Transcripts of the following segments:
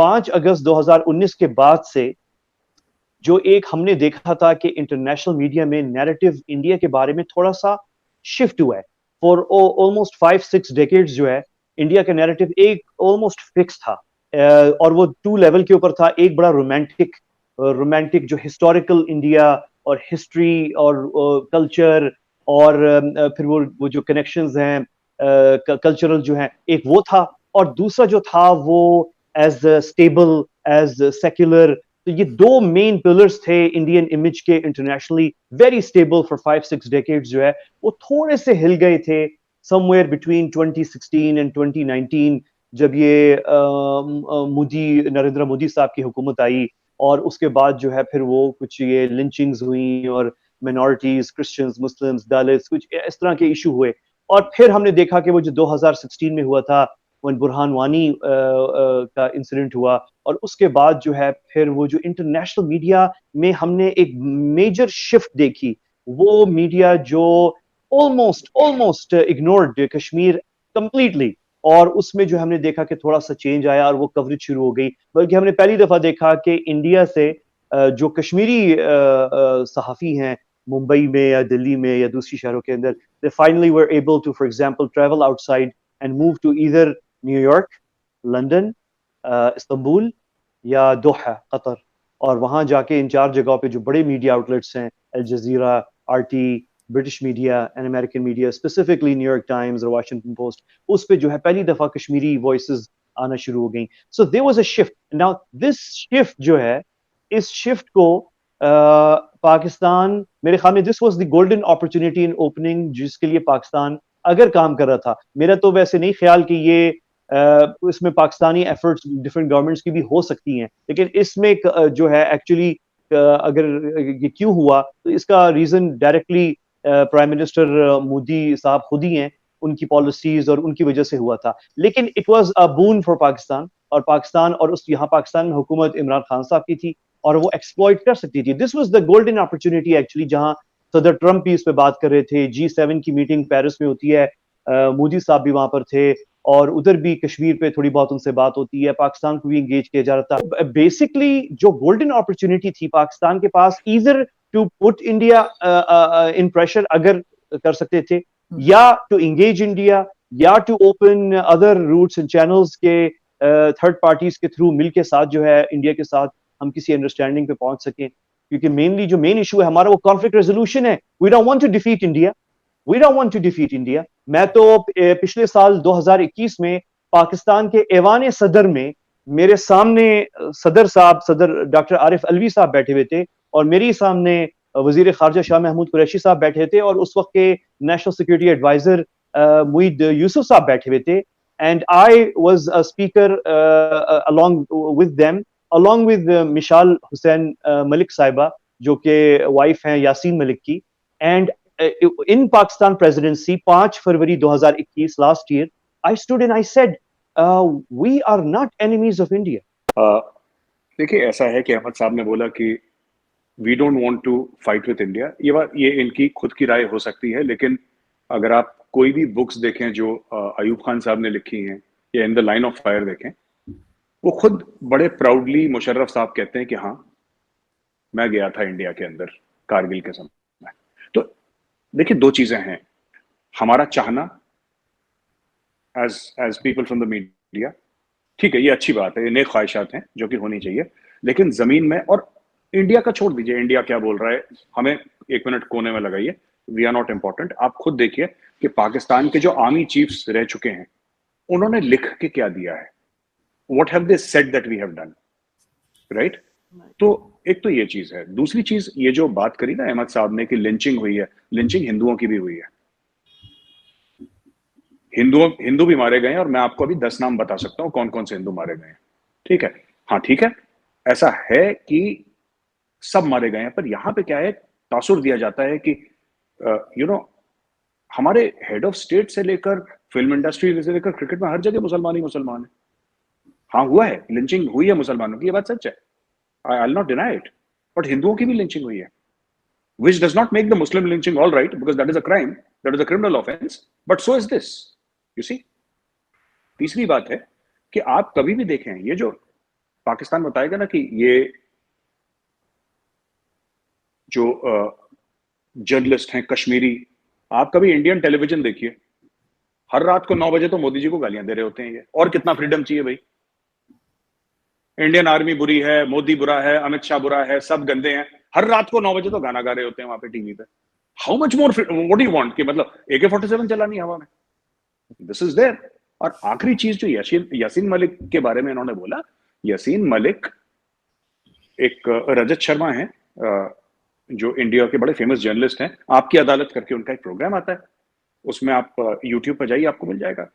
5 अगस्त 2019 के बाद से जो एक हमने देखा था कि इंटरनेशनल मीडिया में नैरेटिव इंडिया के बारे में थोड़ा सा शिफ्ट हुआ है। फॉर ऑलमोस्ट 5-6 डेकेड्स जो है इंडिया का नैरेटिव एक ऑलमोस्ट फिक्स था, और वो 2 लेवल के ऊपर था। एक बड़ा रोमांटिक जो हिस्टोरिकल इंडिया और हिस्ट्री और कल्चर और फिर वो जो कनेक्शंस हैं कल्चरल जो हैं, एक वो था। और दूसरा जो था वो एज स्टेबल, एज सेक्युलर। तो ये 2 मेन पिलर्स थे इंडियन इमेज के internationally, very stable for 5-6 decades जो है। वो थोड़े से हिल गए थे समवेयर बिटवीन 2016 एंड 2019, जब ये नरेंद्र मोदी साहब की हुकूमत आई, और उसके बाद जो है फिर वो कुछ ये लिंचिंग्स हुई और माइनॉरिटीज, क्रिश्चियंस, मुस्लिम्स, दलित्स, कुछ इस तरह के इशू हुए। और फिर हमने देखा कि वो जो 2016 में हुआ था, वन बुरहान वानी का इंसिडेंट हुआ, और उसके बाद जो है फिर वो जो इंटरनेशनल मीडिया में हमने एक मेजर शिफ्ट देखी। वो मीडिया जो ऑलमोस्ट इग्नोर्ड कश्मीर कंप्लीटली, और उसमें जो हमने देखा कि थोड़ा सा चेंज आया और वो कवरेज शुरू हो गई। बल्कि हमने पहली दफा देखा कि इंडिया से जो कश्मीरी सहाफ़ी हैं मुंबई में या दिल्ली में या दूसरी शहरों के अंदर, they finally were able to, for example, travel outside and move to either New York, London, Istanbul या दोहा, कतर। और वहां जाके इन 4 जगहों पे जो बड़े मीडिया आउटलेट्स हैं, Al Jazeera, RT, British media and American media, specifically New York Times और वाशिंगटन पोस्ट, उस पे जो है पहली दफा कश्मीरी वॉइसेस आना शुरू हो गई। So there was a shift. Now this shift जो है, इस शिफ्ट को पाकिस्तान, मेरे ख्याल में this was the golden opportunity in opening, जिसके लिए पाकिस्तान अगर काम कर रहा था। मेरा तो वैसे नहीं ख्याल कि ये इसमें पाकिस्तानी एफर्ट्स डिफरेंट गवर्नमेंट्स की भी हो सकती हैं, लेकिन इसमें जो है एक्चुअली अगर ये क्यों हुआ, तो इसका reason directly prime minister Modi साहब खुद ही हैं, उनकी पॉलिसीज और उनकी वजह से हुआ था। लेकिन it was a boon for Pakistan, और पाकिस्तान और उस यहाँ पाकिस्तान में हुकूमत इमरान खान साहब की थी, और वो एक्सप्लॉइट कर सकती थी। This was the golden opportunity actually, जहां सदर ट्रंप भी इस पे बात कर रहे थे। G7 की मीटिंग पेरिस में होती है, मोदी साहब भी वहां पर थे, और उधर भी कश्मीर पे थोड़ी बहुत उनसे बात होती है, पाकिस्तान को भी इंगेज किया जा रहा था। बेसिकली जो गोल्डन अपॉर्चुनिटी थी पाकिस्तान के पास, either to put India in pressure अगर कर सकते थे, या टू इंगेज इंडिया, या to open other routes and channels के थर्ड पार्टीज के थ्रू मिल के साथ जो है इंडिया के साथ हम किसी अंडरस्टैंडिंग पे पहुंच सकें। क्योंकि मेनली जो मेन इशू है हमारा वो कॉन्फ्लिक्ट रेजोल्यूशन है। We don't want to defeat India, we don't want to defeat India. मैं तो पिछले साल 2021 में पाकिस्तान के ऐवान सदर में मेरे सामने सदर डॉक्टर आरिफ अलवी साहब बैठे हुए थे, और मेरे सामने वजीर खारजा शाह महमूद कुरैशी साहब बैठे थे, और उस वक्त के national security adviser Moeed Yusuf sahab बैठे हुए थे। And I was a speaker along with them, along with Mishaal Hussain Malik sahiba, जो कि वाइफ हैं यासीन मलिक की। And in Pakistan presidency 5 February 2021 last year, I stood and I said, we are not enemies of India. देखिए, ऐसा है कि अहमद साहब ने बोला कि we don't want to fight with India. ये इनकी खुद की राय हो सकती है, लेकिन अगर आप कोई भी बुक्स देखें जो अयूब खान साहब ने लिखी हैं, या in the line of fire देखें, वो खुद बड़े प्राउडली मुशर्रफ साहब कहते हैं कि हाँ, मैं गया था इंडिया के अंदर कारगिल के समय। तो देखिए, 2 चीजें हैं। हमारा चाहना as people from the media, ठीक है, ये अच्छी बात है, ये नेक ख्वाहिशात हैं जो कि होनी चाहिए, लेकिन जमीन में, और इंडिया का छोड़ दीजिए, इंडिया क्या बोल रहा है हमें 1 मिनट कोने में लगाइए, वी आर नॉट इंपॉर्टेंट। आप खुद देखिए कि पाकिस्तान के जो आर्मी चीफ्स रह चुके हैं, उन्होंने लिख के क्या दिया है, what have they said that we have done, right? तो एक तो ये चीज है। दूसरी चीज, ये जो बात करी ना अहमद साहब ने कि लिंचिंग हुई है, लिंचिंग हिंदुओं की भी हुई है। हिंदू भी मारे गए हैं, और मैं आपको अभी 10 नाम बता सकता हूं कौन कौन से हिंदू मारे गए हैं, ठीक है? हाँ, ठीक है, ऐसा है कि सब मारे गए हैं, पर यहां पे क्या है, तासुर दिया जाता है कि हमारे हेड ऑफ स्टेट से लेकर फिल्म इंडस्ट्री से लेकर क्रिकेट में हर जगह मुसलमान ही मुसलमान है। हाँ, हुआ है, लिंचिंग हुई है मुसलमानों की, ये बात सच है, I will not deny it, but हिंदुओं की भी लिंचिंग हुई है, which does not make the Muslim lynching all right, because that is a crime, that is a criminal offense, but so is this, you see। तीसरी बात है कि आप कभी भी देखें, ये जो पाकिस्तान बताएगा ना कि ये जो जर्नलिस्ट हैं कश्मीरी, आप कभी इंडियन टेलीविजन देखिए, हर रात को 9 बजे तो मोदी जी को गालियां दे रहे होते हैं ये। और कितना फ्रीडम चाहिए भाई? इंडियन आर्मी बुरी है, मोदी बुरा है, अमित शाह बुरा है, सब गंदे हैं, हर रात को 9 बजे तो गाना गा रहे होते हैं वहां पे टीवी पे। How much more what do you want कि मतलब AK-47 चलानी हवा में? This is there. और आखिरी चीज जो यासीन मलिक के बारे में इन्होंने बोला, यासीन मलिक एक रजत शर्मा है जो इंडिया के बड़े फेमस जर्नलिस्ट हैं, आपकी अदालत करके उनका एक प्रोग्राम आता है, उसमें आप यूट्यूब पर जाइए, आपको मिल जाएगा।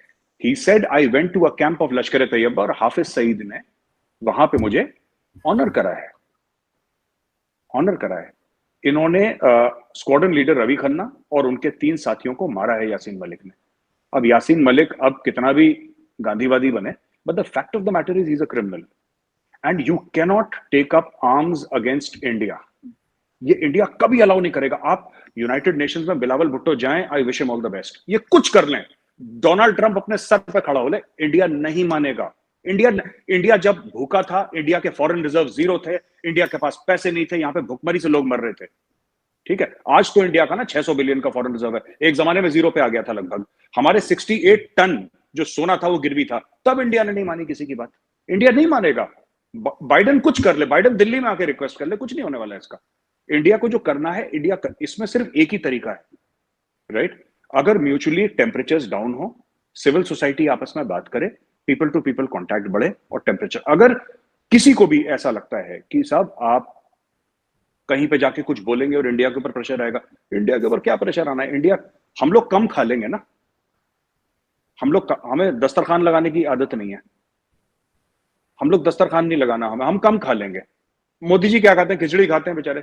He said I went to a camp of Lashkar Taiba और हाफिज सईद ने वहां पे मुझे ऑनर करा है, ऑनर करा है। इन्होंने स्क्वाड्रन लीडर रवि खन्ना और उनके 3 साथियों को मारा है यासीन मलिक ने। अब यासीन मलिक अब कितना भी गांधीवादी बने, but the fact of the matter is he is a criminal and you cannot take up arms against India. ये इंडिया कभी अलाउ नहीं करेगा। आप यूनाइटेड नेशंस में बिलावल भुट्टो जाएं, I wish him all the best, ये कुछ कर लें, डोनाल्ड ट्रंप अपने सर पे खड़ा हो ले, इंडिया नहीं मानेगा। इंडिया जब भूखा था, इंडिया के फॉरेन रिजर्व 0 थे, इंडिया के पास पैसे नहीं थे, यहां पे भुखमरी से लोग मर रहे थे, ठीक है। आज तो इंडिया का ना 600 बिलियन का फॉरेन रिजर्व है, एक जमाने में 0 पे आ गया था लगभग। हमारे 68 टन जो सोना था वो गिरवी था, तब इंडिया ने नहीं मानी किसी की बात। इंडिया नहीं मानेगा। बाइडेन कुछ कर ले, बाइडेन दिल्ली में आके रिक्वेस्ट कर ले, कुछ नहीं होने वाला है इसका। इंडिया को जो करना है, इसमें सिर्फ एक ही तरीका है, राइट? अगर म्यूचुअली टेम्परेचर्स डाउन हो, सिविल सोसाइटी आपस में बात करे, पीपल टू पीपल कांटेक्ट बढ़े, और टेम्परेचर, अगर किसी को भी ऐसा लगता है कि साहब आप कहीं पे जाके कुछ बोलेंगे और इंडिया के ऊपर प्रेशर आएगा, इंडिया के ऊपर क्या प्रेशर आना है? इंडिया, हम लोग कम खा लेंगे ना, हमें दस्तरखान लगाने की आदत नहीं है, हम लोग दस्तरखान नहीं लगाना, हम कम खा लेंगे। मोदी जी क्या खाते हैं? खिचड़ी खाते हैं बेचारे,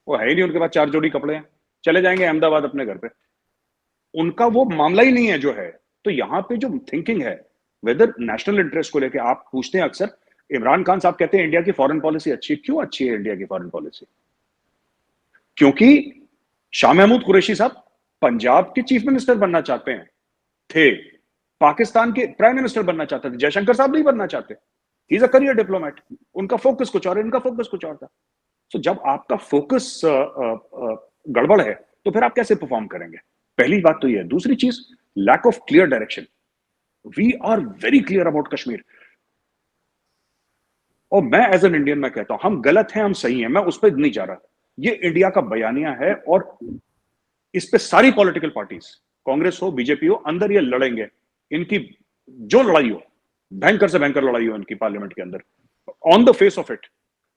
वो है ही नहीं उनके पास 4 जोड़ी कपड़े हैं, चले जाएंगे अहमदाबाद अपने घर पे, उनका वो मामला ही नहीं है जो है। तो यहां पे जो थिंकिंग है, वेदर नेशनल इंटरेस्ट को लेके आप पूछते हैं अक्सर, इमरान खान साहब कहते हैं इंडिया की फॉरेन पॉलिसी अच्छी है। क्यों अच्छी है इंडिया की फॉरेन पॉलिसी? क्योंकि शाह महमूद कुरैशी साहब पंजाब के चीफ मिनिस्टर बनना चाहते हैं, थे, पाकिस्तान के प्राइम मिनिस्टर बनना चाहते थे, जयशंकर साहब नहीं बनना चाहते। ही इज अ करियर डिप्लोमेट, उनका फोकस कुछ और है, इनका फोकस कुछ और था। तो जब आपका फोकस गड़बड़ है तो फिर आप कैसे परफॉर्म करेंगे? पहली बात तो ये है। दूसरी चीज, lack of clear direction. We are very clear about Kashmir, और मैं एज एन इंडियन मैं कहता हूं हम गलत हैं, हम सही हैं, मैं उस पर नहीं जा रहा। ये इंडिया का बयानिया है, और इस पे सारी पॉलिटिकल पार्टीज, कांग्रेस हो, बीजेपी हो, अंदर ये लड़ेंगे। इनकी जो लड़ाई हो, भयंकर से भयंकर लड़ाई हो इनकी पार्लियामेंट के अंदर, on the face of it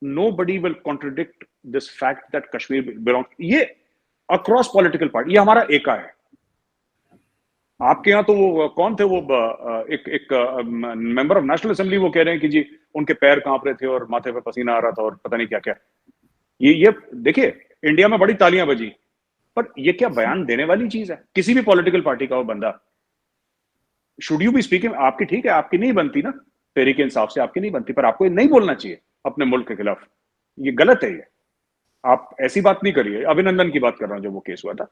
nobody will contradict this fact that Kashmir belongs, ये अक्रॉस पॉलिटिकल पार्टी, ये हमारा एका है। आपके यहां तो वो कौन थे, वो एक मेंबर ऑफ नेशनल असेंबली, वो कह रहे हैं कि जी उनके पैर कांप रहे थे और माथे पे पसीना आ रहा था और पता नहीं क्या क्या। ये देखिए, इंडिया में बड़ी तालियां बजी, पर ये क्या बयान देने वाली चीज है? किसी भी पॉलिटिकल पार्टी का वो बंदा, शुड यू बी स्पीकिंग, आपकी ठीक है, आपकी नहीं बनती ना, तहरीक इंसाफ से आपकी नहीं बनती, पर आपको ये नहीं बोलना चाहिए अपने मुल्क के खिलाफ, ये गलत है। ये आप ऐसी बात नहीं करिए। अभिनंदन की बात कर रहा हूं, जब वो केस हुआ था,